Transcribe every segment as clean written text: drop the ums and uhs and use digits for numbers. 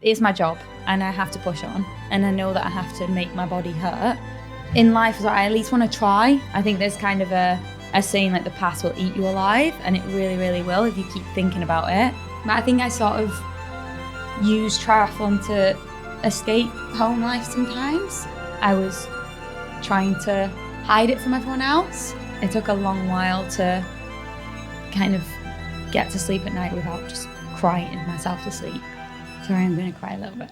it's my job and I have to push on, and I know that I have to make my body hurt. In life, I at least want to try. I think there's kind of a saying like the past will eat you alive, and it really, really will if you keep thinking about it. But I think I sort of use triathlon to escape home life sometimes. I was trying to hide it from everyone else. It took a long while to kind of get to sleep at night without just crying myself to sleep. Sorry, I'm going to cry a little bit.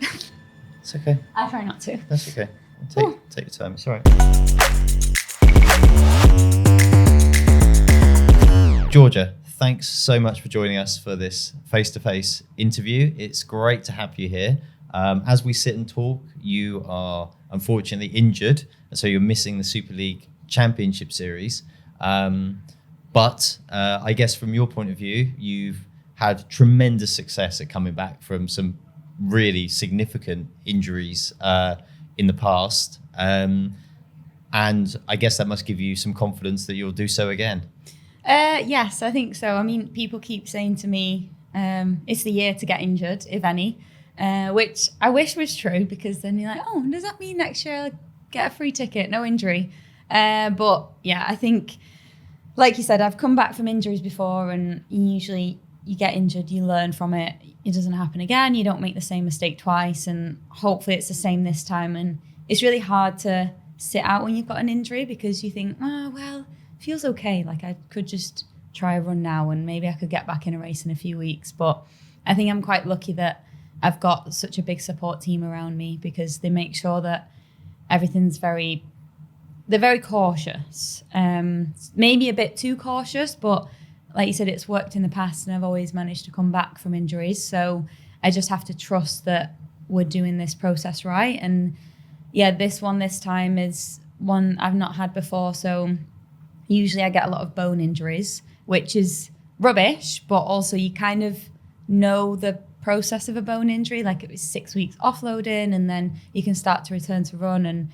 It's okay. I'll try not to. That's okay. Take your time. It's all right. Georgia, thanks so much for joining us for this face-to-face interview. It's great to have you here. As we sit and talk, you are unfortunately injured, and so you're missing the Super League Championship Series. But I guess from your point of view, you've had tremendous success at coming back from some really significant injuries in the past. And I guess that must give you some confidence that you'll do so again. Yes, I think so. I mean, people keep saying to me, it's the year to get injured, if any, which I wish was true, because then you're like, oh, does that mean next year I'll get a free ticket, no injury? But yeah, I think, like you said, I've come back from injuries before, and usually you get injured, you learn from it. It doesn't happen again. You don't make the same mistake twice, and hopefully it's the same this time. And it's really hard to sit out when you've got an injury, because you think, oh, well, feels okay. Like I could just try a run now and maybe I could get back in a race in a few weeks. But I think I'm quite lucky that I've got such a big support team around me, because they make sure that everything's they're very cautious. Maybe a bit too cautious, but like you said, it's worked in the past and I've always managed to come back from injuries. So I just have to trust that we're doing this process right. And yeah, this time is one I've not had before. So usually I get a lot of bone injuries, which is rubbish, but also you kind of know the process of a bone injury. Like it was 6 weeks offloading, and then you can start to return to run, and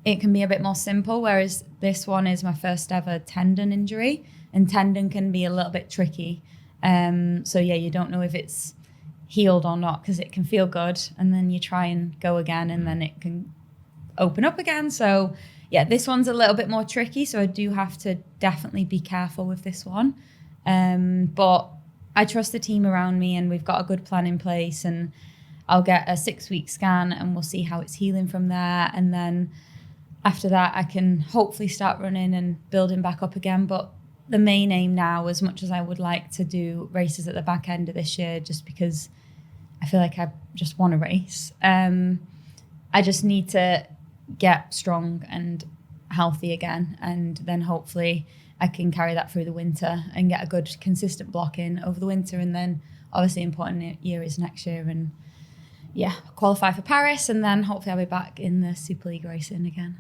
it can be a bit more simple. Whereas this one is my first ever tendon injury, and tendon can be a little bit tricky. So yeah, you don't know if it's healed or not, because it can feel good, and then you try and go again, and then it can open up again. So yeah, this one's a little bit more tricky, so I do have to definitely be careful with this one. But I trust the team around me, and we've got a good plan in place, and I'll get a 6-week scan and we'll see how it's healing from there. And then after that, I can hopefully start running and building back up again. But the main aim now, as much as I would like to do races at the back end of this year, just because I feel like I just want to race, I just need to get strong and healthy again, and then hopefully I can carry that through the winter and get a good consistent block in over the winter. And then obviously important year is next year, and yeah, qualify for Paris, and then hopefully I'll be back in the Super League racing again.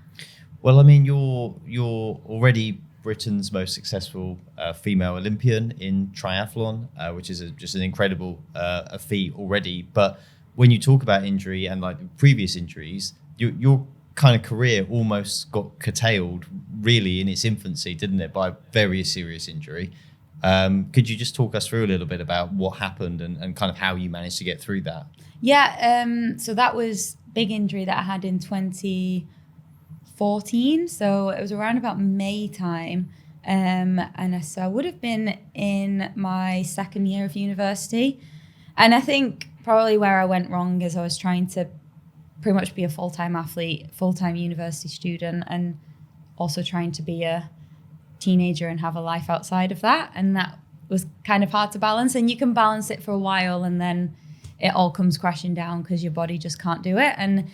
Well, I mean, you're already Britain's most successful female Olympian in triathlon, which is just an incredible feat already. But when you talk about injury and like previous injuries, your kind of career almost got curtailed really in its infancy, didn't it, by very serious injury. Could you just talk us through a little bit about what happened and kind of how you managed to get through that? Yeah, so that was big injury that I had in 2014. So it was around about May time. So I would have been in my second year of university. And I think probably where I went wrong is I was trying to pretty much be a full-time athlete, full-time university student, and also trying to be a teenager and have a life outside of that. And that was kind of hard to balance. And you can balance it for a while, and then it all comes crashing down because your body just can't do it. And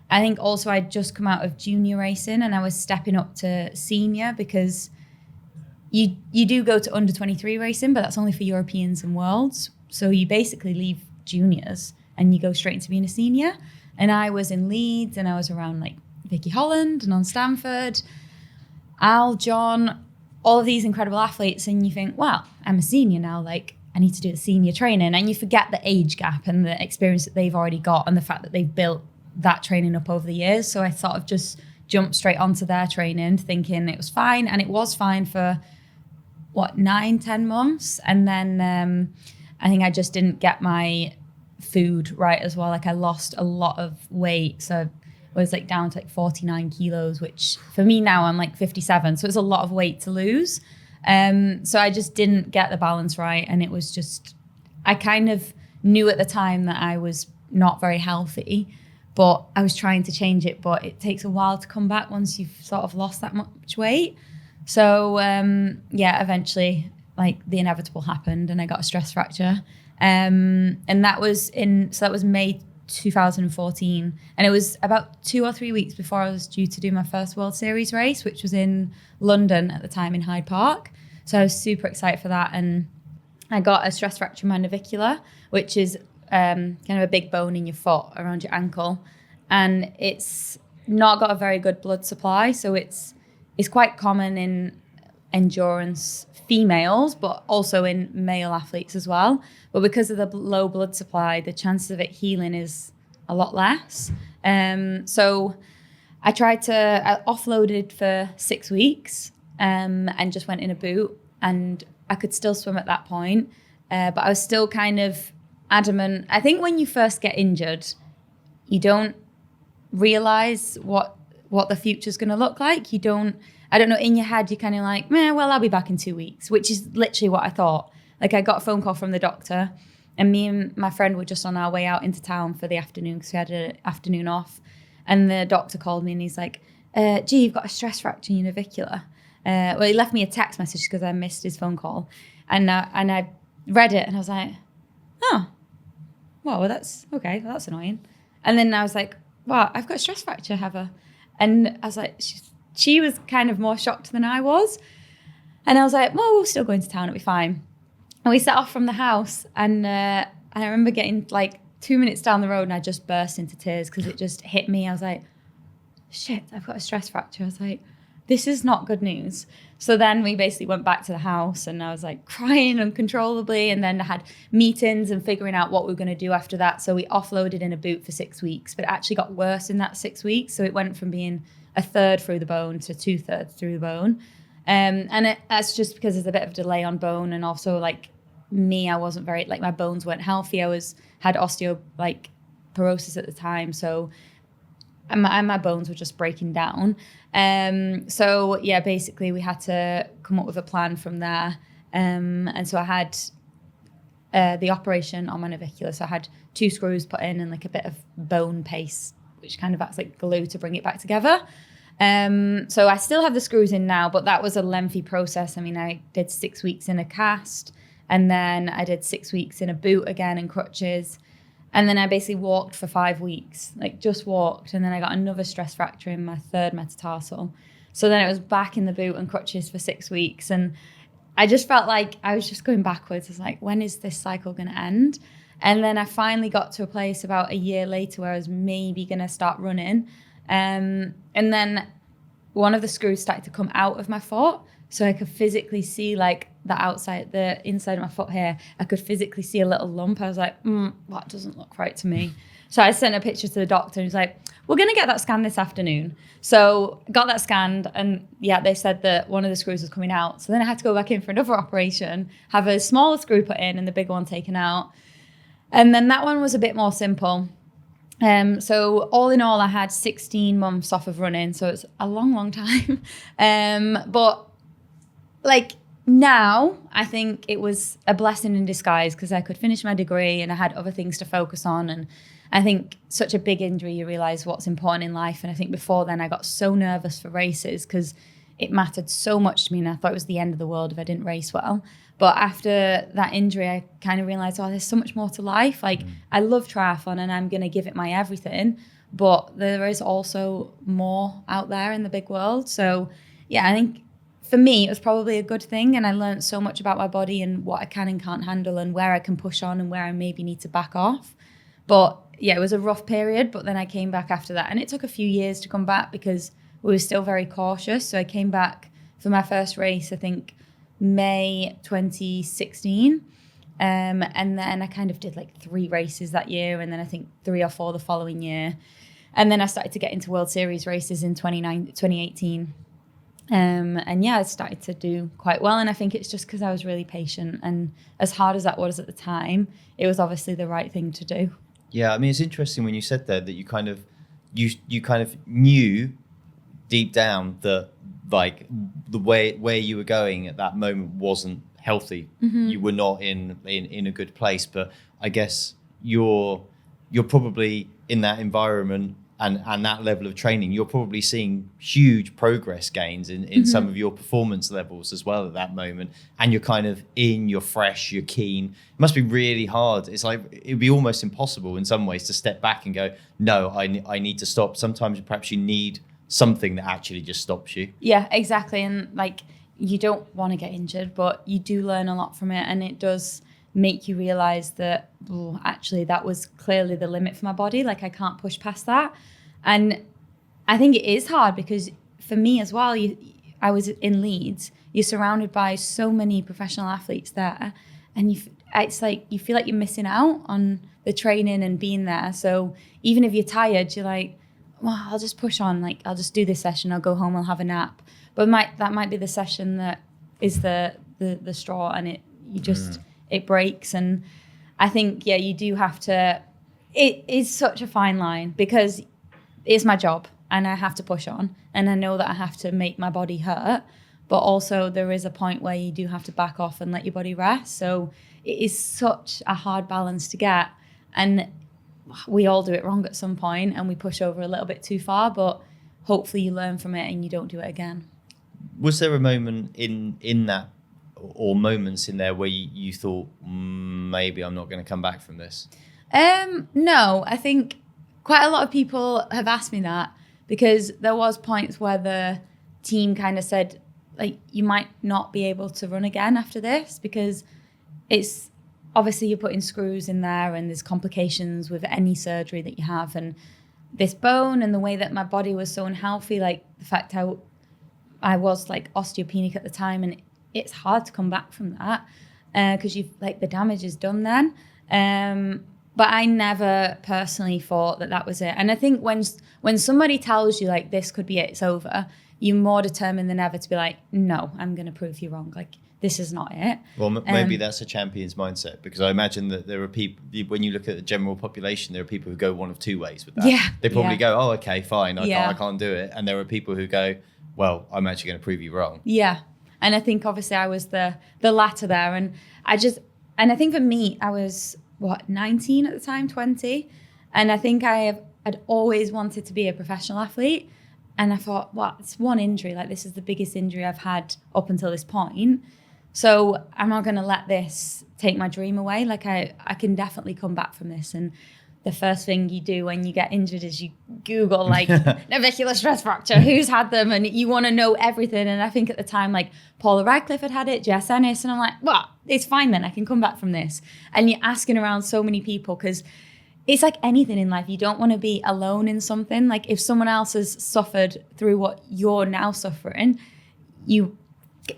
I think also I'd just come out of junior racing, and I was stepping up to senior, because you do go to under 23 racing, but that's only for Europeans and worlds. So you basically leave juniors and you go straight into being a senior. And I was in Leeds, and I was around like Vicky Holland and on Stanford, Al, John, all of these incredible athletes. And you think, well, I'm a senior now, like I need to do the senior training. And you forget the age gap and the experience that they've already got, and the fact that they've built that training up over the years. So I sort of just jumped straight onto their training, thinking it was fine. And it was fine for 9-10 months. And then I think I just didn't get my food right as well. Like I lost a lot of weight. So I was like down to like 49 kilos, which for me now I'm like 57. So it's a lot of weight to lose. So I just didn't get the balance right. And it was just, I kind of knew at the time that I was not very healthy, but I was trying to change it. But it takes a while to come back once you've sort of lost that much weight. So eventually like the inevitable happened and I got a stress fracture. And that was May 2014. And it was about 2 or 3 weeks before I was due to do my first World Series race, which was in London at the time in Hyde Park. So I was super excited for that. And I got a stress fracture in my navicular, which is kind of a big bone in your foot around your ankle. And it's not got a very good blood supply. So it's quite common in endurance females, but also in male athletes as well. But because of the low blood supply, the chances of it healing is a lot less. So I offloaded for 6 weeks and just went in a boot, and I could still swim at that point. But I was still kind of adamant. I think when you first get injured, you don't realize what the future's going to look like. I don't know, in your head, you're kind of like, well, I'll be back in 2 weeks, which is literally what I thought. Like I got a phone call from the doctor and me and my friend were just on our way out into town for the afternoon because we had an afternoon off. And the doctor called me and he's like, you've got a stress fracture in your navicular. Well, he left me a text message because I missed his phone call. And I read it and I was like, oh, well, that's okay. Well, that's annoying. And then I was like, wow, I've got a stress fracture, Heather. And I was like, she was kind of more shocked than I was. And I was like, well, we're still going to town, it'll be fine. And we set off from the house. And I remember getting like 2 minutes down the road and I just burst into tears because it just hit me. I was like, shit, I've got a stress fracture. I was like, this is not good news. So then we basically went back to the house and I was like crying uncontrollably. And then I had meetings and figuring out what we were going to do after that. So we offloaded in a boot for 6 weeks, but it actually got worse in that 6 weeks. So it went from being a third through the bone to 2/3 through the bone. That's just because there's a bit of delay on bone. And also like me, I wasn't very, like my bones weren't healthy. Had osteoporosis at the time. So and my bones were just breaking down. So yeah, basically we had to come up with a plan from there. And so I had the operation on my navicular. So I had 2 screws put in and like a bit of bone paste, which kind of acts like glue to bring it back together. So I still have the screws in now, but that was a lengthy process. I mean, I did 6 weeks in a cast and then I did 6 weeks in a boot again and crutches. And then I basically walked for 5 weeks, like just walked. And then I got another stress fracture in my 3rd metatarsal. So then it was back in the boot and crutches for 6 weeks. And I just felt like I was just going backwards. I was like, when is this cycle going to end? And then I finally got to a place about a year later where I was maybe going to start running. And then one of the screws started to come out of my foot. So I could physically see like the inside of my foot here. I could physically see a little lump. I was like, that doesn't look right to me. So I sent a picture to the doctor and he's like, we're going to get that scanned this afternoon. So got that scanned and yeah, they said that one of the screws was coming out. So then I had to go back in for another operation, have a smaller screw put in and the big one taken out. And then that one was a bit more simple. So all in all, I had 16 months off of running. So it's a long, long time. But like now, I think it was a blessing in disguise because I could finish my degree and I had other things to focus on. And I think such a big injury, you realize what's important in life. And I think before then I got so nervous for races because it mattered so much to me. And I thought it was the end of the world if I didn't race well. But after that injury, I kind of realized, there's so much more to life. Like I love triathlon and I'm going to give it my everything, but there is also more out there in the big world. So yeah, I think for me, it was probably a good thing. And I learned so much about my body and what I can and can't handle and where I can push on and where I maybe need to back off. But yeah, it was a rough period, but then I came back after that. And it took a few years to come back because we were still very cautious. So I came back for my first race, I think, May 2016. And then I kind of did like 3 races that year and then I think 3 or 4 the following year. And then I started to get into World Series races in 2018. And yeah, I started to do quite well. And I think it's just because I was really patient, and as hard as that was at the time, it was obviously the right thing to do. Yeah, I mean, it's interesting when you said there that you kind of knew deep down that like the way where you were going at that moment wasn't healthy. You were not in a good place. But I guess you're probably in that environment and that level of training, you're probably seeing huge progress gains in some of your performance levels as well at that moment. And you're kind of you're fresh, you're keen. It must be really hard. It's like, it'd be almost impossible in some ways to step back and go, no, I need to stop. Sometimes perhaps you need something that actually just stops you. Yeah, exactly. And like, you don't want to get injured, but you do learn a lot from it. And it does make you realize that, oh, actually, that was clearly the limit for my body. Like, I can't push past that. And I think it is hard because for me as well, I was in Leeds. You're surrounded by so many professional athletes there. And it's like you feel like you're missing out on the training and being there. So even if you're tired, you're like, well, I'll just push on. Like, I'll just do this session. I'll go home. I'll have a nap. But that might be the session that is the straw, and it breaks. And I think, yeah, you do have to. It is such a fine line because it's my job and I have to push on, and I know that I have to make my body hurt. But also there is a point where you do have to back off and let your body rest. So it is such a hard balance to get, and we all do it wrong at some point and we push over a little bit too far, but hopefully you learn from it and you don't do it again. Was there a moment in that, or moments in there where you thought, maybe I'm not going to come back from this? No, I think quite a lot of people have asked me that, because there was points where the team kind of said, like, you might not be able to run again after this, because it's obviously you're putting screws in there and there's complications with any surgery that you have. And this bone and the way that my body was so unhealthy, like the fact I was like osteopenic at the time, and it's hard to come back from that because you've like the damage is done then. But I never personally thought that was it. And I think when somebody tells you like this could be it, it's over, you're more determined than ever to be like, no, I'm going to prove you wrong. Like, this is not it. Well, maybe that's a champion's mindset, because I imagine that there are people, when you look at the general population, there are people who go one of two ways with that. Yeah. They probably go, oh, okay, fine, I can't do it. And there are people who go, well, I'm actually going to prove you wrong. Yeah. And I think obviously I was the latter there. And I think for me, I was 19 at the time, 20. And I think I'd always wanted to be a professional athlete. And I thought, well, it's one injury. Like, this is the biggest injury I've had up until this point. So I'm not going to let this take my dream away. Like, I can definitely come back from this. And the first thing you do when you get injured is you Google, like, navicular stress fracture, who's had them? And you want to know everything. And I think at the time, like, Paula Radcliffe had it, Jess Ennis. And I'm like, well, it's fine then. I can come back from this. And you're asking around so many people, because it's like anything in life. You don't want to be alone in something. Like, if someone else has suffered through what you're now suffering, you,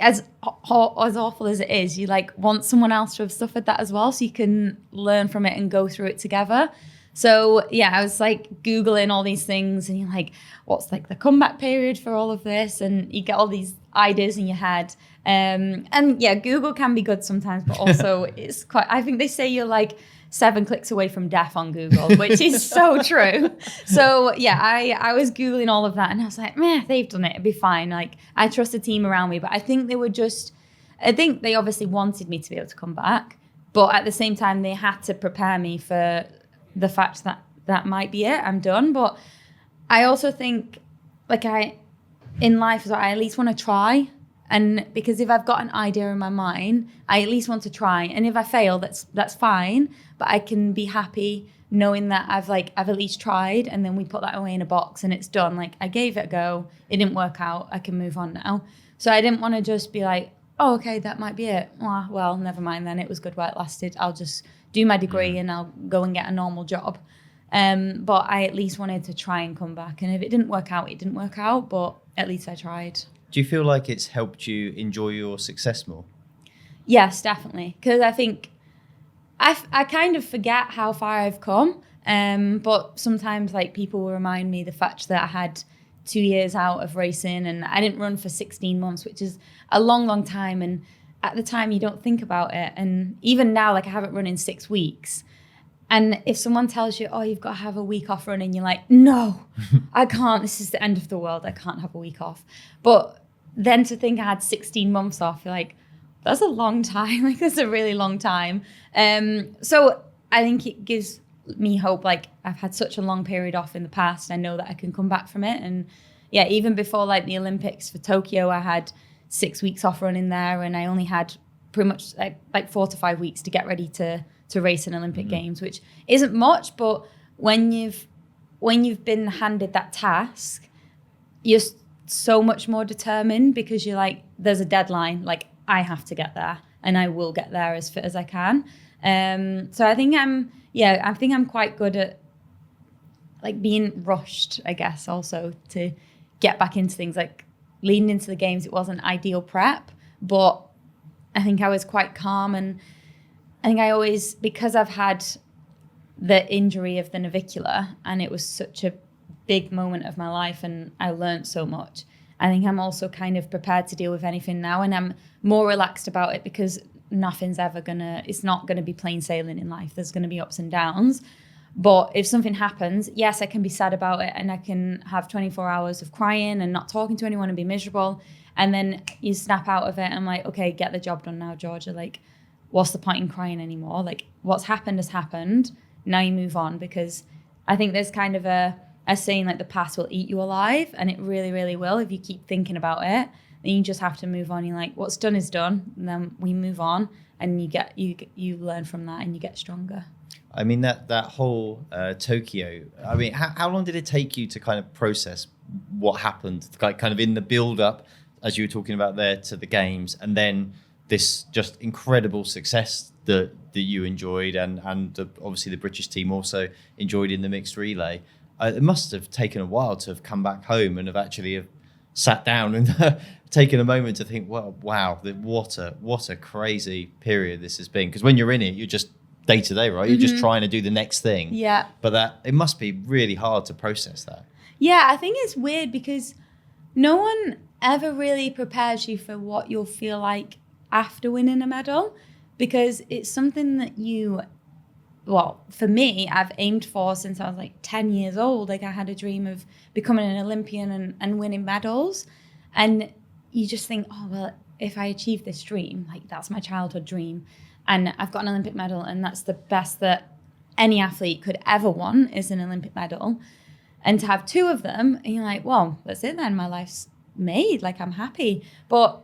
as awful as it is, you like want someone else to have suffered that as well, so you can learn from it and go through it together. So yeah, I was like Googling all these things, and you're like, what's like the comeback period for all of this? And you get all these ideas in your head. And yeah, Google can be good sometimes, but also it's quite, I think they say you're like 7 clicks away from death on Google, which is so true. So yeah, I was Googling all of that, and I was like, man, they've done it. It'd be fine. Like, I trust the team around me, but I think they obviously wanted me to be able to come back, but at the same time, they had to prepare me for the fact that might be it. I'm done. But I also think, like, in life, I at least want to try. And because if I've got an idea in my mind, I at least want to try. And if I fail, that's fine. But I can be happy knowing that I've at least tried, and then we put that away in a box and it's done. Like, I gave it a go. It didn't work out. I can move on now. So I didn't want to just be like, oh, okay, that might be it. Well, never mind then. It was good while it lasted. I'll just do my degree and I'll go and get a normal job. But I at least wanted to try and come back. And if it didn't work out, it didn't work out. But at least I tried. Do you feel like it's helped you enjoy your success more? Yes, definitely. Because I think I kind of forget how far I've come. But sometimes, like, people will remind me the fact that I had 2 years out of racing, and I didn't run for 16 months, which is a long, long time. And at the time, you don't think about it. And even now, like I haven't run in 6 weeks. And if someone tells you, oh, you've got to have a week off running, you're like, no, I can't. This is the end of the world. I can't have a week off. But then to think I had 16 months off, you're like, that's a long time. Like, that's a really long time. So I think it gives me hope. Like, I've had such a long period off in the past. I know that I can come back from it. And yeah, even before like the Olympics for Tokyo, I had 6 weeks off running there, and I only had pretty much like 4 to 5 weeks to get ready to race in Olympic Games, which isn't much, but when you've been handed that task, you're so much more determined, because you're like, there's a deadline, like I have to get there, and I will get there as fit as I can. So I think I'm quite good at like being rushed, I guess, also to get back into things. Like leading into the games, it wasn't ideal prep, but I think I was quite calm, and I think I always, because I've had the injury of the navicular, and it was such a big moment of my life, and I learned so much, I think I'm also kind of prepared to deal with anything now, and I'm more relaxed about it, because it's not gonna be plain sailing in life. There's gonna be ups and downs. But if something happens, yes, I can be sad about it, and I can have 24 hours of crying and not talking to anyone and be miserable. And then you snap out of it, and I'm like, okay, get the job done now, Georgia. Like, what's the point in crying anymore? Like, what's happened has happened. Now you move on, because I think there's kind of a saying like the past will eat you alive, and it really, really will if you keep thinking about it. Then you just have to move on. You're like, what's done is done, and then we move on, and you learn from that, and you get stronger. I mean, that whole Tokyo, I mean, how long did it take you to kind of process what happened, kind of in the build-up, as you were talking about there, to the games, and then this just incredible success that you enjoyed, and obviously the British team also enjoyed in the mixed relay? It must have taken a while to have come back home and have actually sat down and taken a moment to think, well, wow, what a crazy period this has been. Because when you're in it, you're just day to day, right? You're just trying to do the next thing. Yeah. But it must be really hard to process that. Yeah, I think it's weird, because no one ever really prepares you for what you'll feel like after winning a medal, because it's something that for me, I've aimed for since I was like 10 years old. Like, I had a dream of becoming an Olympian and winning medals. And you just think, oh, well, if I achieve this dream, like that's my childhood dream, and I've got an Olympic medal, and that's the best that any athlete could ever want, is an Olympic medal. And to have 2 of them, and you're like, well, that's it then, my life's made, like I'm happy. But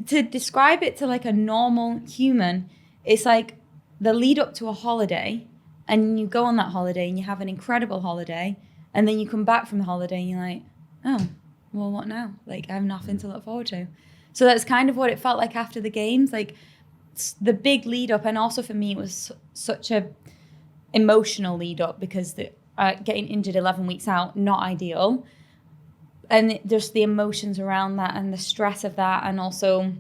to describe it to like a normal human, it's like the lead up to a holiday, and you go on that holiday and you have an incredible holiday, and then you come back from the holiday and you're like, oh, well, what now? Like, I have nothing to look forward to. So that's kind of what it felt like after the games, like the big lead up. And also for me, it was such a emotional lead up, because getting injured 11 weeks out, not ideal. And just the emotions around that, and the stress of that, and also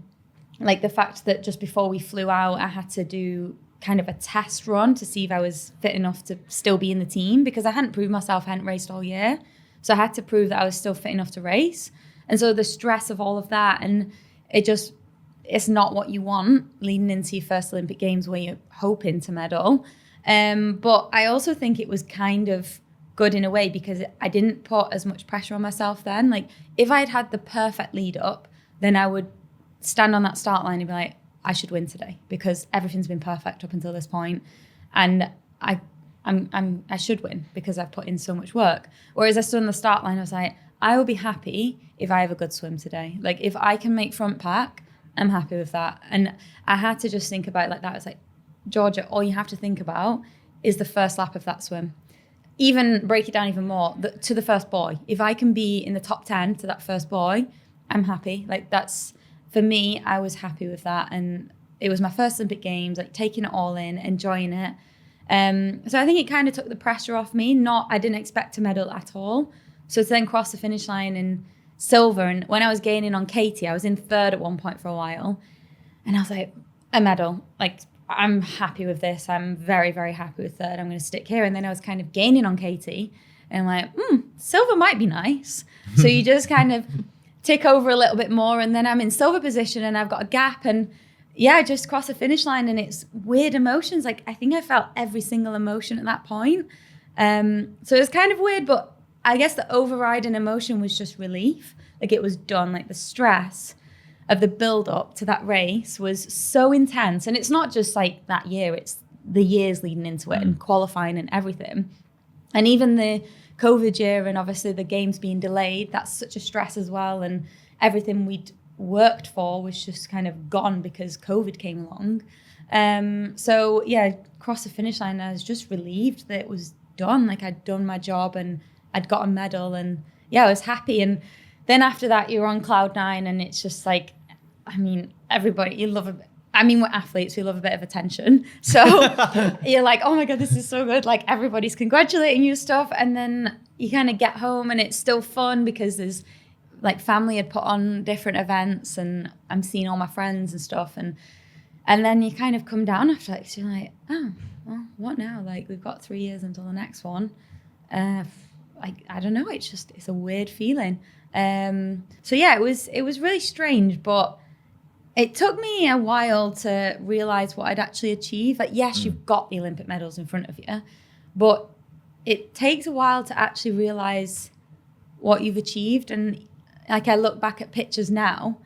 like the fact that just before we flew out, I had to do kind of a test run to see if I was fit enough to still be in the team, because I hadn't proved myself, I hadn't raced all year. So I had to prove that I was still fit enough to race. And so the stress of all of that, and it's not what you want leading into your first Olympic Games where you're hoping to medal. But I also think it was kind of good in a way, because I didn't put as much pressure on myself then. Like, if I had the perfect lead up, then I would stand on that start line and be like, I should win today, because everything's been perfect up until this point, and I should win because I've put in so much work. Whereas I stood on the start line, I was like, I will be happy if I have a good swim today. Like, if I can make front pack, I'm happy with that. And I had to just think about it like that. It's like, Georgia, all you have to think about is the first lap of that swim. Even break it down even more, to the first buoy. If I can be in the top 10 to that first buoy, I'm happy. Like, that's, for me, I was happy with that. And it was my first Olympic Games, like taking it all in, enjoying it. So I think it kind of took the pressure off me. I didn't expect a medal at all. So to then cross the finish line in silver, and when I was gaining on Katie, I was in third at one point for a while. And I was like, a medal, like, I'm happy with this. I'm very, very happy with third. I'm going to stick here. And then I was kind of gaining on Katie. And I'm like, silver might be nice. So you just kind of tick over a little bit more, and then I'm in silver position and I've got a gap, and I just cross the finish line, and it's weird emotions. Like, I think I felt every single emotion at that point. So it was kind of weird, but I guess the overriding emotion was just relief. Like, it was done. Like, the stress of the build up to that race was so intense. And it's not just like that year, it's the years leading into it and qualifying and everything. And even the COVID year, and obviously the games being delayed, that's such a stress as well. And everything we'd worked for was just kind of gone because COVID came along. So across the finish line, I was just relieved that it was done. Like, I'd done my job and I'd got a medal, and I was happy. And then after that, you're on cloud nine, and it's just like, I mean, everybody, we're athletes, we love a bit of attention. So you're like, oh my God, this is so good. Like, everybody's congratulating you stuff. And then you kind of get home and it's still fun because there's like family had put on different events, and I'm seeing all my friends and stuff. And then you kind of come down after that, so you're like, oh, well, what now? Like, we've got 3 years until the next one. I don't know. It's a weird feeling. It was really strange, but it took me a while to realize what I'd actually achieved. Like, yes, you've got the Olympic medals in front of you, but it takes a while to actually realize what you've achieved. And like, I look back at pictures now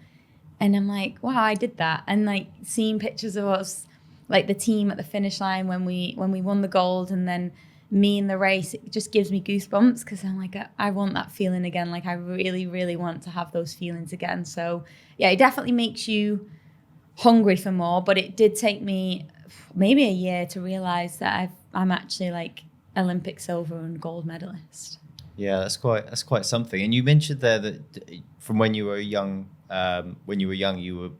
and I'm like, wow, I did that. And like, seeing pictures of us, like the team at the finish line when we won the gold, and then me in the race, it just gives me goosebumps because I'm like, I want that feeling again. Like, I really, really want to have those feelings again. So it definitely makes you hungry for more. But it did take me maybe a year to realize that I'm actually like Olympic silver and gold medalist. Yeah, that's quite something. And you mentioned there that from when you were young, you were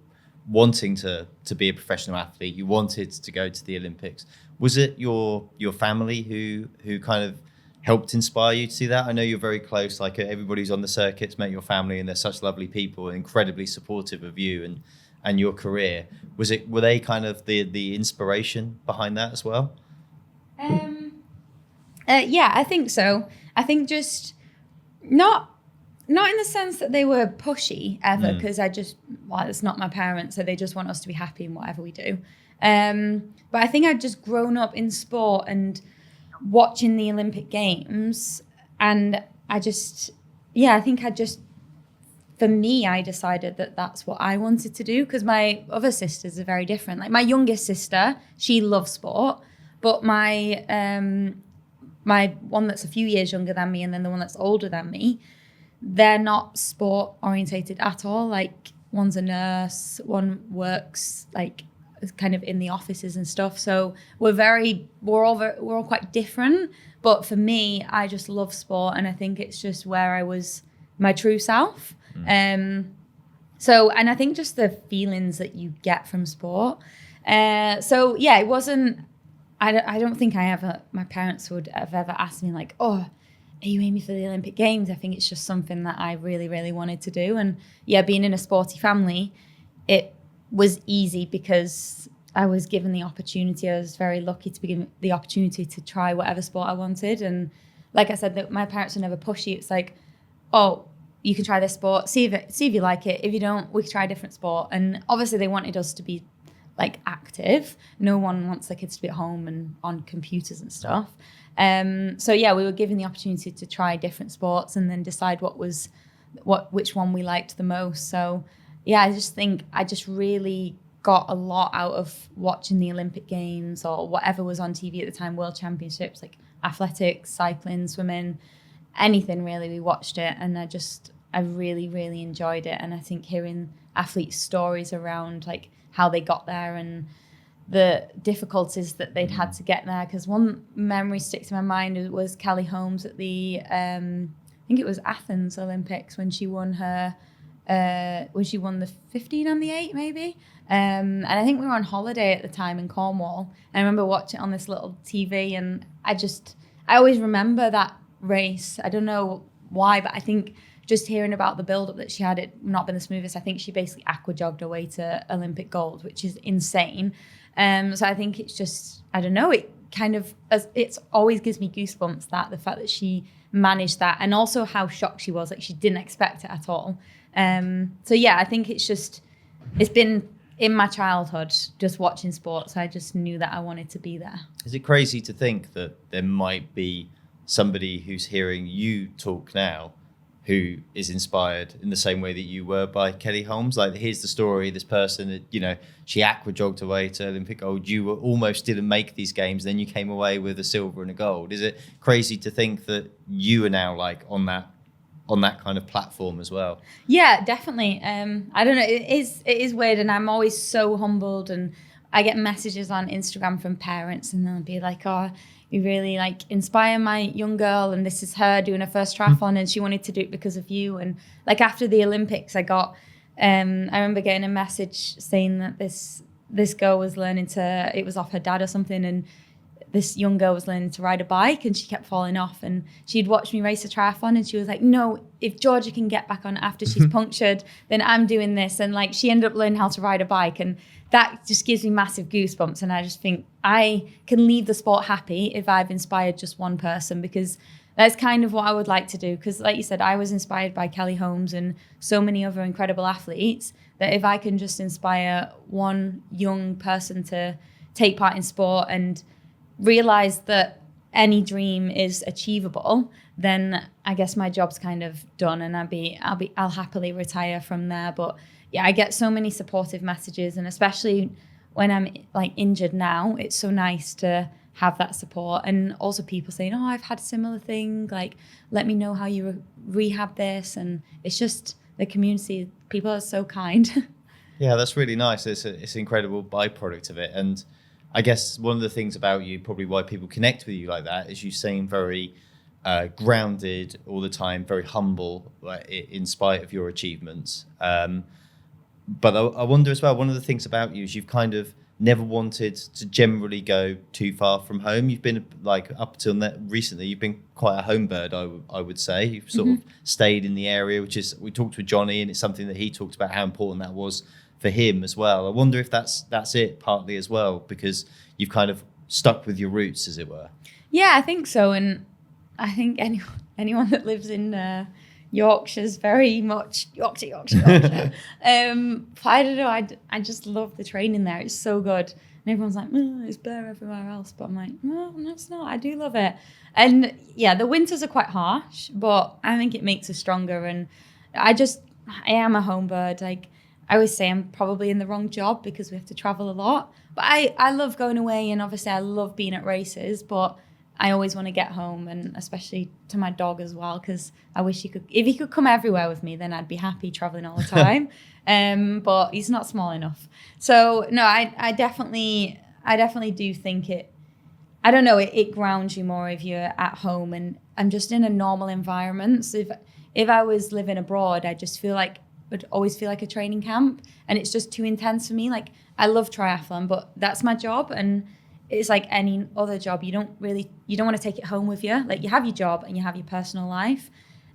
wanting to be a professional athlete. You wanted to go to the Olympics. Was it your family who kind of helped inspire you to do that? I know you're very close. Like, everybody's on the circuits met your family, and they're such lovely people and incredibly supportive of you and your career. Were they kind of the inspiration behind that as well? I think so. I think just not in the sense that they were pushy ever, because it's not my parents, so they just want us to be happy in whatever we do. But I think I'd just grown up in sport and watching the Olympic Games, and I think for me, I decided that that's what I wanted to do, because my other sisters are very different. Like, my youngest sister, she loves sport, but my one that's a few years younger than me, and then the one that's older than me, they're not sport orientated at all. Like, one's a nurse, one works like kind of in the offices and stuff. So we're all quite different. But for me, I just love sport, and I think it's just where I was my true self. And I think just the feelings that you get from sport. It wasn't. I don't think my parents would have ever asked me like, oh, are you aiming for the Olympic Games? I think it's just something that I really, really wanted to do. And being in a sporty family, it was easy because I was given the opportunity. I was very lucky to be given the opportunity to try whatever sport I wanted. And like I said, that my parents were never pushy. It's like, oh, you can try this sport, see if you like it. If you don't, we can try a different sport. And obviously they wanted us to be like active. No one wants their kids to be at home and on computers and stuff. We were given the opportunity to try different sports and then decide which one we liked the most. So I just think I just really got a lot out of watching the Olympic Games or whatever was on TV at the time, World Championships, like athletics, cycling, swimming, anything really. We watched it, and I really, really enjoyed it. And I think hearing athletes' stories around like how they got there and the difficulties that they'd had to get there. Because one memory sticks in my mind was Kelly Holmes at the, I think it was Athens Olympics when she won the 15 and the 8 maybe. And I think we were on holiday at the time in Cornwall. And I remember watching it on this little TV, and I always remember that race. I don't know why, but I think just hearing about the build-up that she had, it not been the smoothest. I think she basically aqua-jogged her way to Olympic gold, which is insane. So I think it's just, I don't know, it kind of, it always gives me goosebumps, the fact that she manage that, and also how shocked she was. Like, she didn't expect it at all. So yeah, I think it's been in my childhood just watching sports. I just knew that I wanted to be there. Is it crazy to think that there might be somebody who's hearing you talk now who is inspired in the same way that you were by Kelly Holmes? Like, here's the story, this person, she aqua jogged away to Olympic gold. You almost didn't make these games, then you came away with a silver and a gold. Is it crazy to think that you are now like on that kind of platform as well? Yeah, definitely. I don't know. It is weird, and I'm always so humbled. And I get messages on Instagram from parents, and they'll be like, "Oh, you really like inspire my young girl, and this is her doing her first triathlon, and she wanted to do it because of you." And like after the Olympics, I remember getting a message saying that this girl was it was off her dad or something, and this young girl was learning to ride a bike and she kept falling off, and she'd watched me race a triathlon, and she was like, "No, if Georgia can get back on after she's punctured, then I'm doing this." And like, she ended up learning how to ride a bike, and that just gives me massive goosebumps. And I just think I can leave the sport happy if I've inspired just one person, because that's kind of what I would like to do. Because like you said, I was inspired by Kelly Holmes and so many other incredible athletes, that if I can just inspire one young person to take part in sport and realize that any dream is achievable, then I guess my job's kind of done, and I'll happily retire from there. But yeah, I get so many supportive messages, and especially when I'm like injured now, it's so nice to have that support. And also people saying, "Oh, I've had a similar thing, like let me know how you rehab this." And it's just the community, people are so kind. Yeah, that's really nice. It's an incredible byproduct of it. And I guess one of the things about you, probably why people connect with you like that, is you seem very grounded all the time, very humble, like, in spite of your achievements. But I wonder as well, one of the things about you is you've kind of never wanted to generally go too far from home. You've been like, up till recently, you've been quite a home bird, I would say. You've sort of stayed in the area, which is, we talked with Johnny, and it's something that he talked about how important that was for him as well. I wonder if that's it partly as well, because you've kind of stuck with your roots, as it were. Yeah, I think so. And I think anyone that lives in Yorkshire's very much Yorkshire. I don't know, I just love the training there. It's so good. And everyone's like, "Oh, it's bare everywhere else." But I'm like, no, it's not. I do love it. And yeah, the winters are quite harsh, but I think it makes us stronger. And I am a home bird. Like, I always say I'm probably in the wrong job because we have to travel a lot. But I love going away, and obviously I love being at races, but I always want to get home, and especially to my dog as well, because I wish if he could come everywhere with me, then I'd be happy traveling all the time. But he's not small enough. So no, I definitely do think I don't know, it grounds you more if you're at home and I'm just in a normal environment. So if I was living abroad, I just would always feel like a training camp, and it's just too intense for me. Like, I love triathlon, but that's my job, and it's like any other job. You don't want to take it home with you. Like, you have your job and you have your personal life,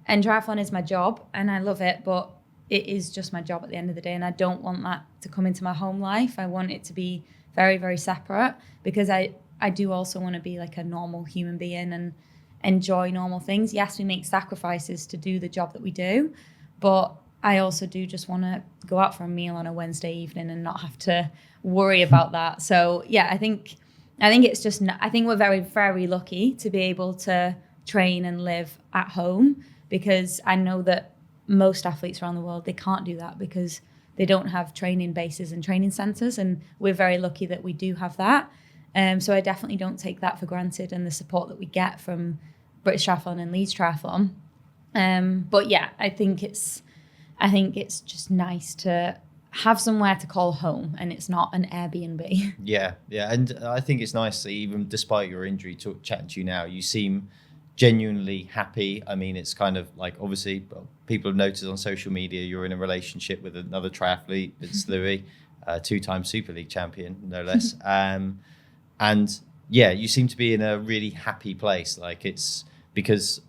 and triathlon is my job and I love it, but it is just my job at the end of the day, and I don't want that to come into my home life. I want it to be very, very separate, because I do also want to be like a normal human being and enjoy normal things. Yes, we make sacrifices to do the job that we do, but I also do just want to go out for a meal on a Wednesday evening and not have to worry about that. So yeah, I think we're very, very lucky to be able to train and live at home, because I know that most athletes around the world, they can't do that because they don't have training bases and training centres, and we're very lucky that we do have that. So I definitely don't take that for granted, and the support that we get from British Triathlon and Leeds Triathlon. But yeah, I think it's just nice to have somewhere to call home, and it's not an Airbnb. Yeah. And I think it's nice that even despite your injury, chatting to you now, you seem genuinely happy. I mean, it's kind of like, obviously, people have noticed on social media you're in a relationship with another triathlete, it's Louis, two-time Super League champion, no less. And yeah, you seem to be in a really happy place. Like, it's because,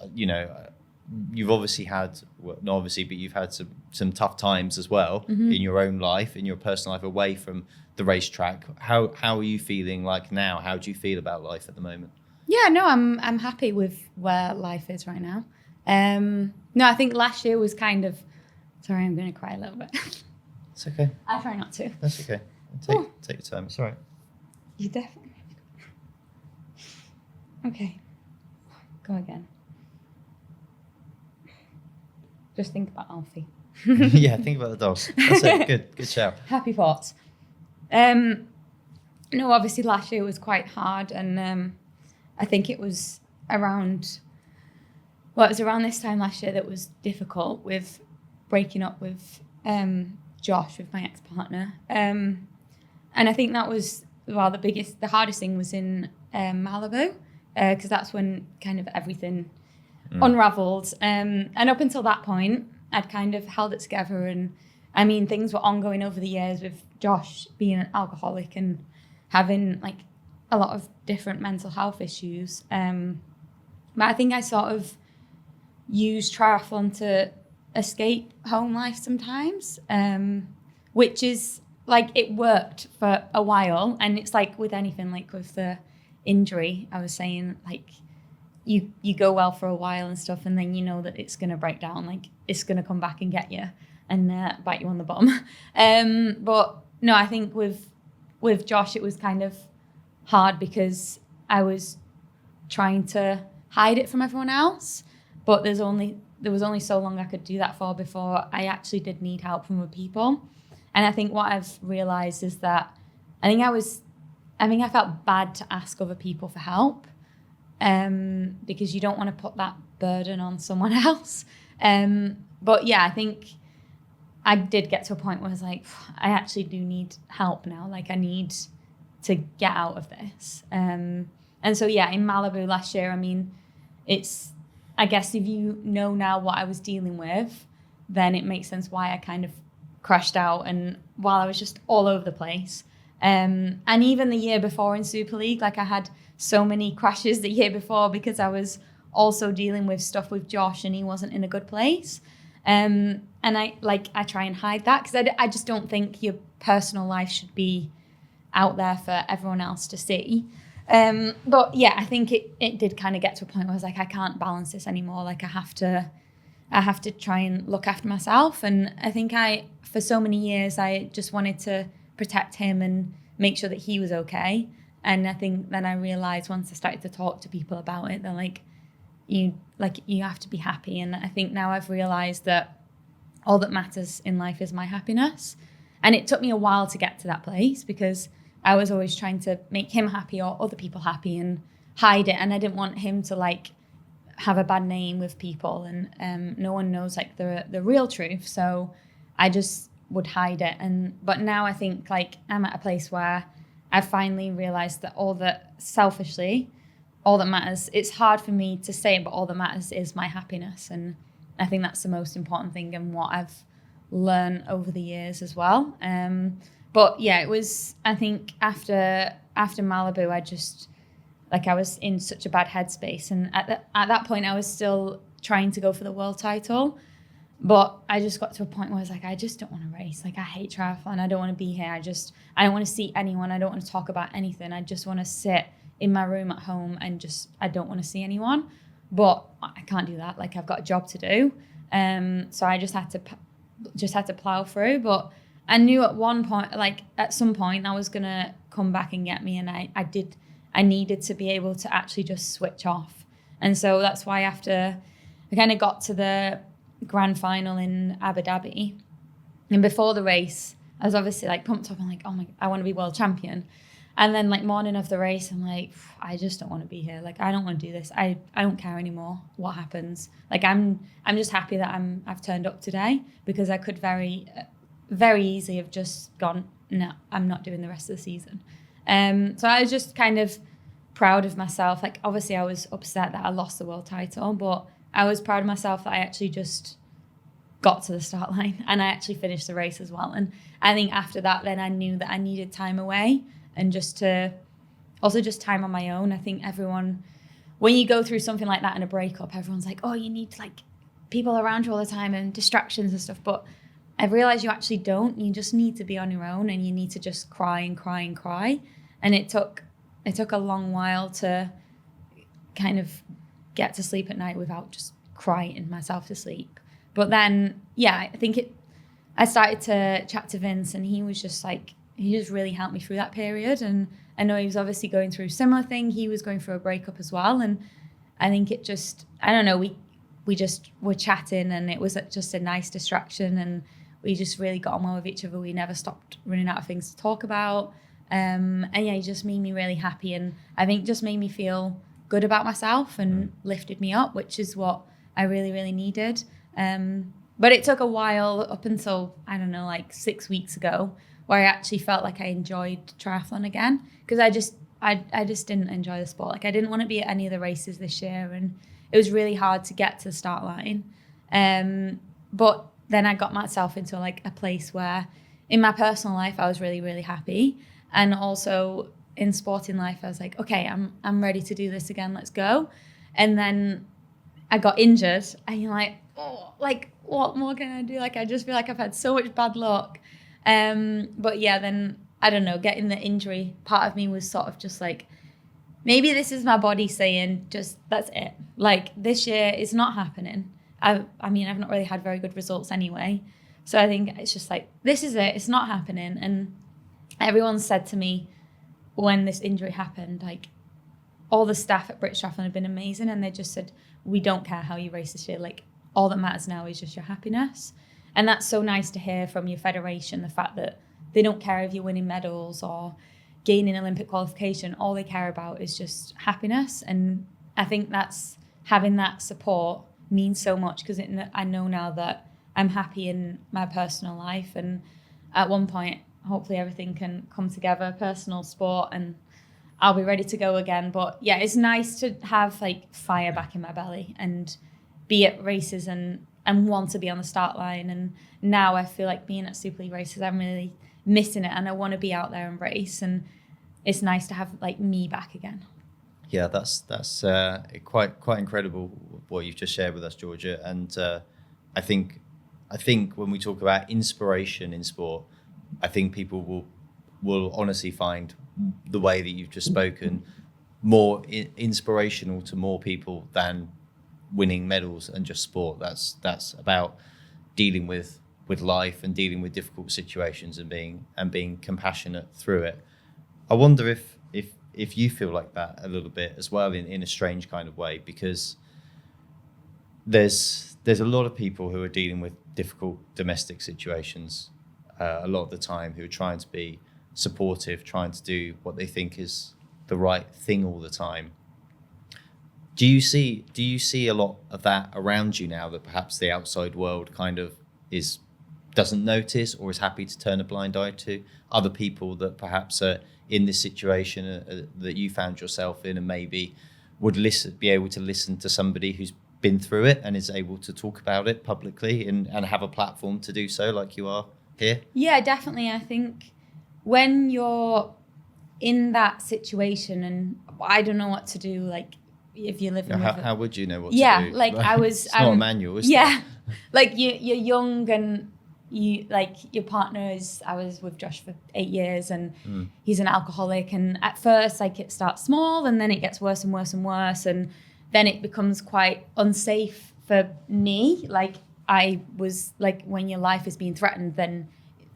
you've obviously had, well, not obviously, but you've had some tough times as well in your own life, in your personal life, away from the racetrack. How are you feeling like now? How do you feel about life at the moment? Yeah, no, I'm happy with where life is right now. No, I think last year was kind of. Sorry, I'm going to cry a little bit. It's okay. I'll try not to. That's okay. Take your time. It's all right. You definitely. Okay. Go again. Just think about Alfie. Yeah, think about the dog. That's it. Good shout. Happy thoughts. No, obviously last year was quite hard, and I think it was around. Well, it was around this time last year that was difficult with breaking up with Josh, with my ex-partner. And I think that was, well, the hardest thing was in Malibu, because that's when kind of everything unraveled. And up until that point, I'd kind of held it together. And I mean, things were ongoing over the years with Josh being an alcoholic and having like a lot of different mental health issues. But I think I sort of used triathlon to escape home life sometimes, which is like, it worked for a while. And it's like with anything, like with the injury, I was saying, like you go well for a while and stuff, and then you know that it's going to break down, like it's going to come back and get you and bite you on the bum. But no, I think with Josh, it was kind of hard because I was trying to hide it from everyone else, but there was only so long I could do that for before I actually did need help from other people. And I think what I've realized is that I think I felt bad to ask other people for help, because you don't want to put that burden on someone else. But yeah, I think I did get to a point where I was like, I actually do need help now. Like I need to get out of this. And so, yeah, in Malibu last year, I mean, I guess if you know now what I was dealing with, then it makes sense why I kind of crashed out and while I was just all over the place. And even the year before in Super League, like I had so many crashes the year before because I was also dealing with stuff with Josh and he wasn't in a good place. And I try and hide that because I just don't think your personal life should be out there for everyone else to see. But yeah, I think it did kind of get to a point where I was like, I can't balance this anymore. Like I have to try and look after myself. And I think for so many years, I just wanted to protect him and make sure that he was okay. And I think then I realized once I started to talk to people about it, they're like, you have to be happy. And I think now I've realized that all that matters in life is my happiness. And it took me a while to get to that place because I was always trying to make him happy or other people happy and hide it. And I didn't want him to like have a bad name with people, and no one knows like the real truth. So I just would hide it. But now I think like I'm at a place where I finally realized that selfishly, all that matters, it's hard for me to say it, but all that matters is my happiness. And I think that's the most important thing and what I've learned over the years as well. But yeah, it was, I think after Malibu, I was in such a bad headspace. And at that point, I was still trying to go for the world title. But I just got to a point where I was like, I just don't want to race. Like, I hate triathlon. I don't want to be here. I don't want to see anyone. I don't want to talk about anything. I just want to sit in my room at home and I don't want to see anyone. But I can't do that. Like, I've got a job to do. So I just had to plow through. But I knew at some point I was going to come back and get me. And I needed to be able to actually just switch off. And so that's why after I kind of got to the grand final in Abu Dhabi, and before the race, I was obviously like pumped up and like, oh my, I want to be world champion. And then like morning of the race, I'm like, I just don't want to be here. Like, I don't want to do this. I don't care anymore what happens. Like, I'm just happy that I've turned up today, because I could very, very easily have just gone, no, I'm not doing the rest of the season. So I was just kind of proud of myself. Like, obviously I was upset that I lost the world title, but I was proud of myself that I actually just got to the start line and I actually finished the race as well. And I think after that, then I knew that I needed time away and just time on my own. I think everyone, when you go through something like that in a breakup, everyone's like, oh, you need like people around you all the time and distractions and stuff. But I realized you actually don't. You just need to be on your own and you need to just cry and cry and cry. And it took a long while to kind of get to sleep at night without just crying myself to sleep. But then, I think I started to chat to Vince, and he was just like, he just really helped me through that period. And I know he was obviously going through a similar thing. He was going through a breakup as well. And I think it just, I don't know, we just were chatting, and it was just a nice distraction, and we just really got on well with each other. We never stopped running out of things to talk about. And it just made me really happy, and I think just made me feel good about myself and lifted me up, which is what I really, really needed. But it took a while, up until, I don't know, like 6 weeks ago, where I actually felt like I enjoyed triathlon again, because I just didn't enjoy the sport. Like, I didn't want to be at any of the races this year, and it was really hard to get to the start line. But then I got myself into like a place where in my personal life I was really, really happy, and also in sporting life I was like, okay, I'm ready to do this again, let's go. And then I got injured, and you're like, oh, like, what more can I do? Like, I just feel like I've had so much bad luck. But yeah, then I don't know, getting the injury, part of me was sort of just like, maybe this is my body saying, just, that's it. Like, this year is not happening. I mean, I've not really had very good results anyway. So I think it's just like, this is it. It's not happening. And everyone said to me when this injury happened, like, all the staff at British Triathlon have been amazing. And they just said, we don't care how you race this year. Like, all that matters now is just your happiness. And that's so nice to hear from your federation, the fact that they don't care if you're winning medals or gaining Olympic qualification. All they care about is just happiness. And I think that's, having that support means so much, because I know now that I'm happy in my personal life, and at one point hopefully everything can come together, personal, sport, and I'll be ready to go again. But yeah, it's nice to have like fire back in my belly and be at races and want to be on the start line. And now I feel like being at Super League races, I'm really missing it, and I want to be out there and race, and it's nice to have like me back again. Yeah, that's quite incredible what you've just shared with us, Georgia. And I think when we talk about inspiration in sport, I think people will honestly find the way that you've just spoken more inspirational to more people than winning medals and just sport. That's about dealing with life and dealing with difficult situations and being compassionate through it. I wonder if you feel like that a little bit as well, in a strange kind of way, because there's a lot of people who are dealing with difficult domestic situations a lot of the time, who are trying to be supportive, trying to do what they think is the right thing all the time. Do you see a lot of that around you now, that perhaps the outside world kind of doesn't notice, or is happy to turn a blind eye to? Other people that perhaps are in this situation that you found yourself in, and maybe would be able to listen to somebody who's been through it and is able to talk about it publicly and have a platform to do so, like you are here? Yeah, definitely. I think when you're in that situation, and I don't know what to do, like, if you're living with how would you know what to do? Yeah, like I was... It's not a manual, is it? Like you're young, and you, like, your partner is... I was with Josh for 8 years, and he's an alcoholic, and at first, like, it starts small, and then it gets worse and worse and worse, and then it becomes quite unsafe for me. Like, I was, like, when your life is being threatened, then,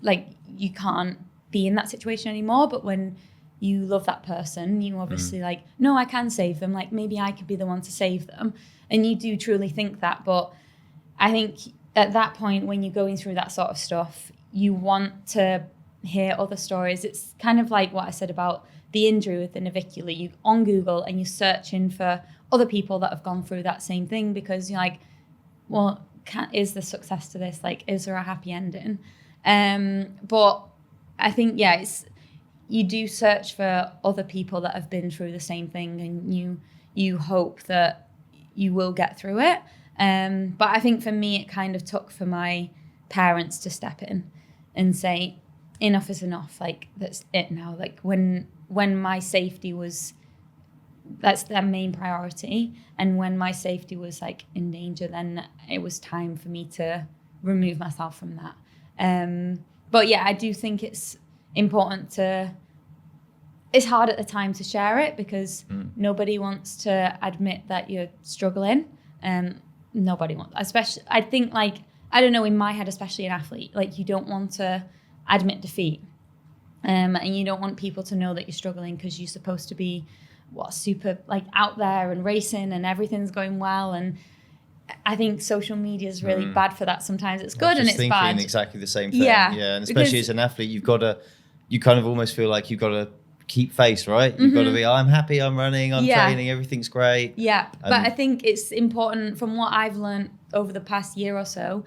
like, you can't be in that situation anymore. But when you love that person, you obviously like, no, I can save them. Like, maybe I could be the one to save them. And you do truly think that. But I think at that point, when you're going through that sort of stuff, you want to hear other stories. It's kind of like what I said about the injury with the navicular. You on Google and you're searching for other people that have gone through that same thing, because you're like, well, is there success to this? Like, is there a happy ending? But I think, you do search for other people that have been through the same thing, and you hope that you will get through it. But I think for me, it kind of took for my parents to step in and say, enough is enough. Like, that's it now. Like, when my safety was, that's their main priority. And when my safety was like in danger, then it was time for me to remove myself from that. But yeah, I do think it's important to it's hard at the time to share it because nobody wants to admit that you're struggling. Nobody wants, especially, I think, like, I don't know, in my head, especially an athlete, like, you don't want to admit defeat. And you don't want people to know that you're struggling because you're supposed to be super like out there and racing and everything's going well. And I think social media is really bad for that. Sometimes it's good and it's bad. Exactly the same thing. Yeah, and especially as an athlete, you kind of almost feel like you've got to keep face, right? You've got to be, I'm happy, I'm running, I'm training, everything's great. Yeah, but I think it's important, from what I've learned over the past year or so,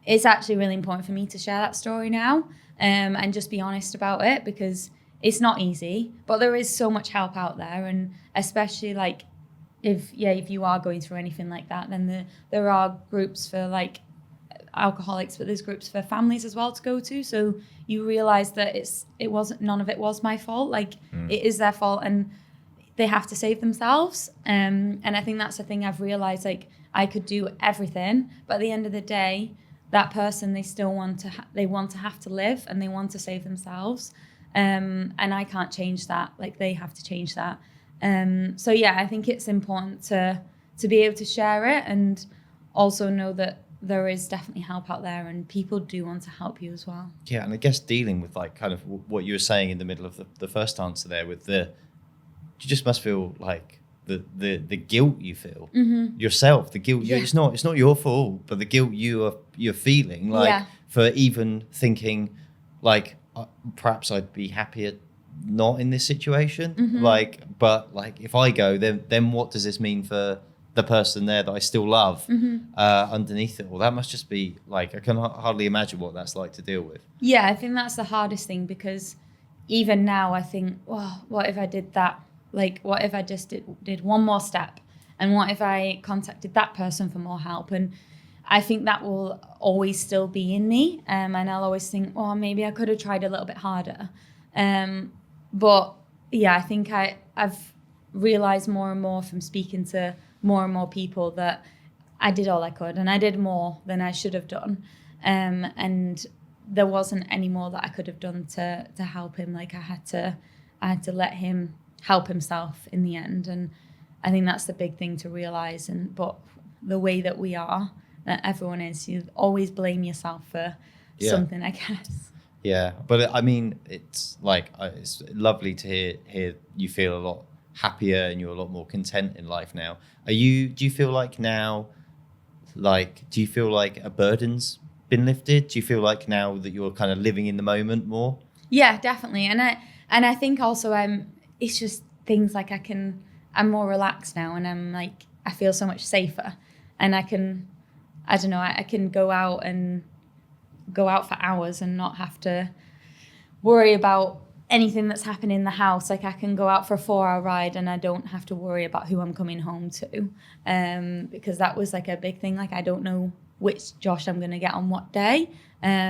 it's actually really important for me to share that story now. And just be honest about it, because it's not easy, but there is so much help out there. And especially like if you are going through anything like that, then there are groups for like alcoholics, but there's groups for families as well to go to. So you realize that none of it was my fault. Like it is their fault and they have to save themselves. And I think that's the thing I've realized, like I could do everything, but at the end of the day, that person, they still want to have to live and they want to save themselves. And I can't change that. Like they have to change that. So yeah, I think it's important to be able to share it and also know that there is definitely help out there and people do want to help you as well. Yeah, and I guess dealing with like kind of what you were saying in the middle of the first answer there with you just must feel like the guilt you feel yourself, the guilt. It's not your fault, but the guilt you're feeling, like for even thinking like perhaps I'd be happier not in this situation. Like, but like if I go, then what does this mean for the person there that I still love underneath it all? That must just be like, I can hardly imagine what that's like to deal with. Yeah, I think that's the hardest thing, because even now I think, well, what if I did that? Like, what if I just did one more step? And what if I contacted that person for more help? And I think that will always still be in me. And I'll always think, oh, maybe I could have tried a little bit harder. But yeah, I think I've realized more and more from speaking to more and more people that I did all I could and I did more than I should have done. And there wasn't any more that I could have done to help him. Like I had to let him help himself in the end. And I think that's the big thing to realize. But the way that everyone is, you always blame yourself for something, I guess. Yeah, but I mean, it's like it's lovely to hear you feel a lot happier and you're a lot more content in life now. Do you feel like now, do you feel like a burden's been lifted? Do you feel like now that you're kind of living in the moment more? Yeah, definitely. And I think also it's just things like I'm more relaxed now, and I'm like, I feel so much safer, and I can go out for hours and not have to worry about anything that's happening in the house. Like I can go out for a 4-hour ride and I don't have to worry about who I'm coming home to, because that was like a big thing. Like I don't know which Josh I'm going to get on what day.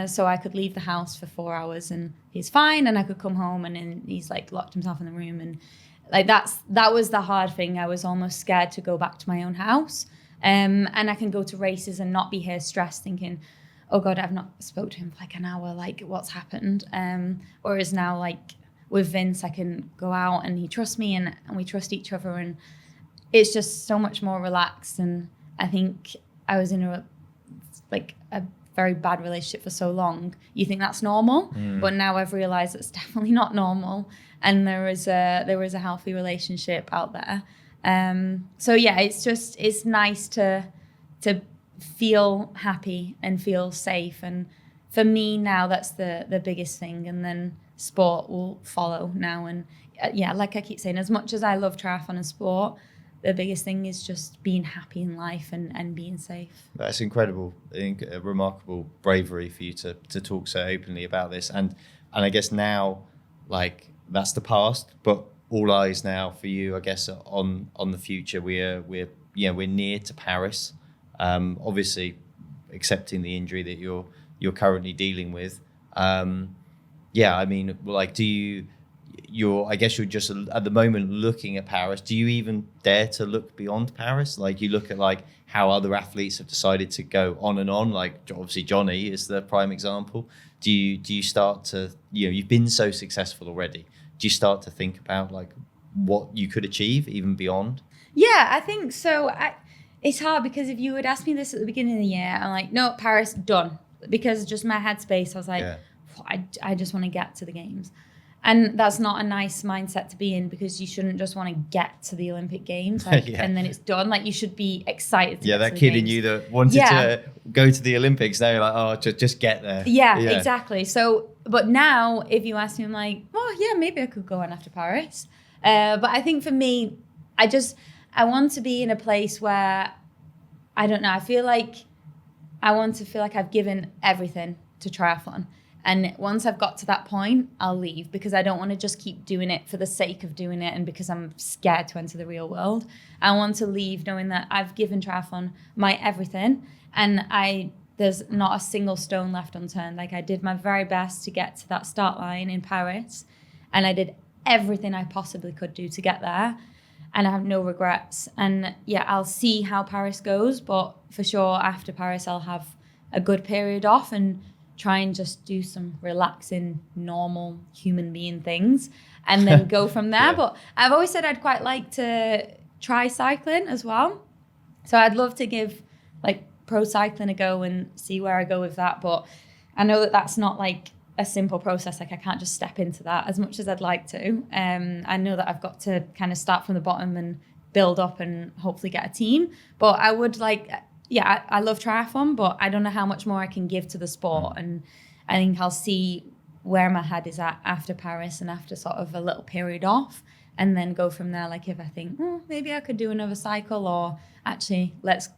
So I could leave the house for 4 hours and he's fine, and I could come home and then he's like locked himself in the room, and like that was the hard thing. I was almost scared to go back to my own house, and I can go to races and not be here stressed thinking, oh God, I've not spoke to him for like an hour, like what's happened. Whereas now, like with Vince, I can go out and he trusts me and we trust each other, and it's just so much more relaxed. And I think I was in a very bad relationship for so long. You think that's normal, but now I've realized it's definitely not normal, and there is a healthy relationship out there. So yeah, it's nice to feel happy and feel safe, and for me now that's the biggest thing, and then sport will follow now. And like I keep saying, as much as I love triathlon and sport, the biggest thing is just being happy in life and being safe. That's incredible. A remarkable bravery for you to talk so openly about this. And I guess now, like, that's the past, but all eyes now for you, I guess, on the future. We're near to Paris. Obviously, accepting the injury that you're currently dealing with. I mean, like, I guess you're just at the moment looking at Paris. Do you even dare to look beyond Paris? Like you look at like how other athletes have decided to go on and on. Like obviously Johnny is the prime example. Do you start to, you've been so successful already. do you start to think about like what you could achieve even beyond? Yeah, I think so. It's hard because if you would ask me this at the beginning of the year, I'm like, no, Paris, done. Because just my headspace, I was like, I just want to get to the games. And that's not a nice mindset to be in, because you shouldn't just want to get to the Olympic Games and then it's done. Like, you should be excited to get that to the kid games. in you that wanted to go to the Olympics, now you're like, oh, just get there. Yeah, exactly. So, but now if you ask me, I'm like, oh yeah, maybe I could go on after Paris. But I think for me, I want to be in a place where, I don't know, I want to feel like I've given everything to triathlon. And once I've got to that point, I'll leave, because I don't want to just keep doing it for the sake of doing it and because I'm scared to enter the real world. I want to leave knowing that I've given triathlon my everything, and there's not a single stone left unturned. Like, I did my very best to get to that start line in Paris, and I did everything I possibly could do to get there. And I have no regrets. And yeah, I'll see how Paris goes, but for sure after Paris, I'll have a good period off and try and just do some relaxing, normal human being things and then go from there. But I've always said I'd quite like to try cycling as well. So I'd love to give like pro cycling a go and see where I go with that. But I know that that's not like a simple process. Like, I can't just step into that as much as I'd like to. I know that I've got to kind of start from the bottom and build up and hopefully get a team. But I would like, I love triathlon, but I don't know how much more I can give to the sport. And I think I'll see where my head is at after Paris and after sort of a little period off, and then go from there. Like, if I think, maybe I could do another cycle, or actually let's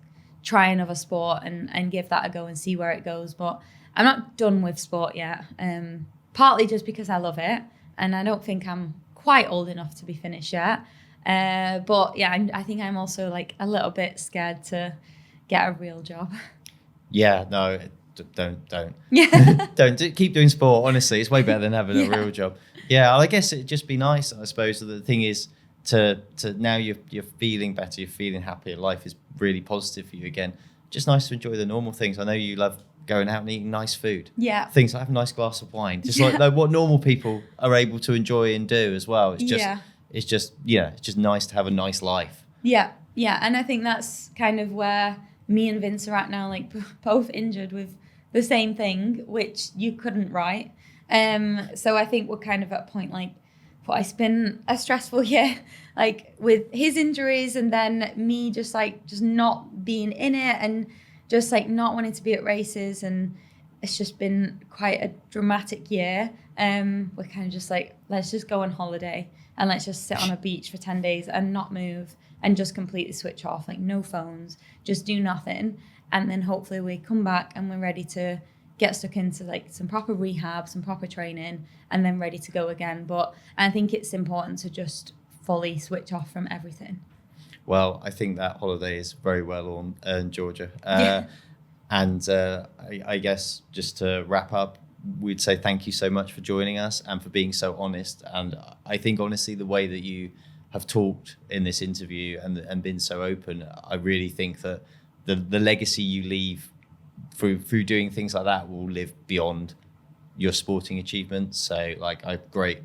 try another sport and give that a go and see where it goes. But I'm not done with sport yet, partly just because I love it, and I don't think I'm quite old enough to be finished yet. But yeah, I think I'm also like a little bit scared to get a real job. Yeah, no, don't. Yeah. Don't keep doing sport. Honestly, it's way better than having a real job. Yeah, I guess it'd just be nice, I suppose. The thing is to now you're feeling better, you're feeling happier, life is really positive for you again. Just nice to enjoy the normal things. I know you love going out and eating nice food. Yeah. Things like have a nice glass of wine. Just like what normal people are able to enjoy and do as well. It's just nice to have a nice life. Yeah. Yeah. And I think that's kind of where me and Vince are at now, like both injured with the same thing, which you couldn't write. So I think we're kind of at a point like, it's been a stressful year, like with his injuries, and then me just not being in it and just like not wanting to be at races. And it's just been quite a dramatic year. We're kind of just like, let's just go on holiday and let's just sit on a beach for 10 days and not move and just completely switch off, like no phones, just do nothing. And then hopefully we come back and we're ready to get stuck into like some proper rehab, some proper training, and then ready to go again. But I think it's important to just fully switch off from everything. Well, I think that holiday is very well earned, Georgia. And I guess just to wrap up, we'd say thank you so much for joining us and for being so honest. And I think honestly, the way that you have talked in this interview and been so open, I really think that the legacy you leave through doing things like that will live beyond your sporting achievements. So like, I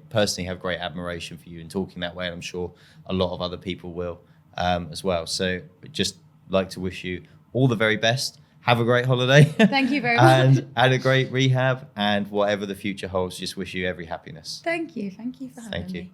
personally have great admiration for you in talking that way, and I'm sure a lot of other people will as well. So just like to wish you all the very best. Have a great holiday. Thank you very much. And a great rehab, and whatever the future holds, just wish you every happiness. Thank you for having me. Thank you.